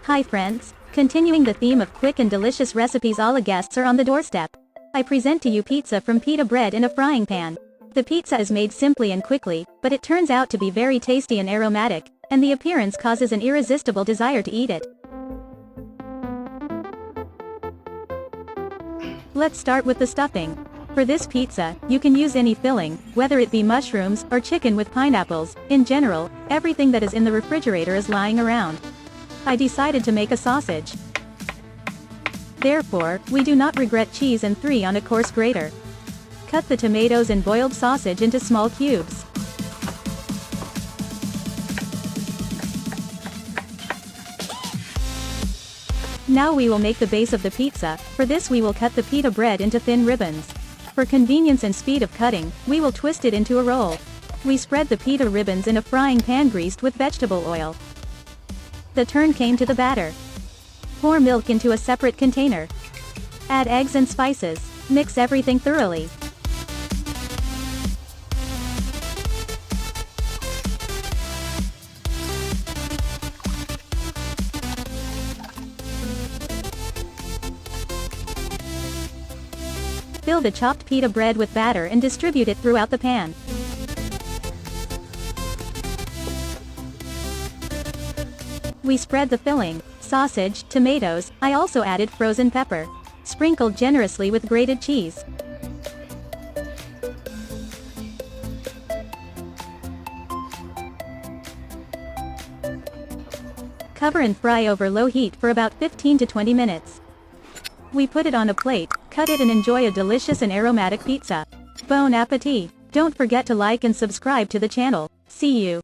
Hi friends, continuing the theme of quick and delicious recipes, all the guests are on the doorstep. I present to you pizza from Pitta bread in a frying pan. The pizza is made simply and quickly, but it turns out to be very tasty and aromatic, and the appearance causes an irresistible desire to eat it. Let's start with the stuffing. For this pizza, you can use any filling, whether it be mushrooms or chicken with pineapples. In general, everything that is in the refrigerator is lying around. I decided to make a sausage. Therefore, we do not regret cheese and 3 on a coarse grater. Cut the tomatoes and boiled sausage into small cubes. Now we will make the base of the pizza. For this we will cut the pita bread into thin ribbons. For convenience and speed of cutting, we will twist it into a roll. We spread the pita ribbons in a frying pan greased with vegetable oil. The turn came to the batter. Pour milk into a separate container. Add eggs and spices. Mix everything thoroughly. Fill the chopped pita bread with batter and distribute it throughout the pan. We spread the filling, sausage, tomatoes. I also added frozen pepper. Sprinkled generously with grated cheese. Cover and fry over low heat for about 15 to 20 minutes. We put it on a plate, cut it and enjoy a delicious and aromatic pizza. Bon appétit! Don't forget to like and subscribe to the channel. See you.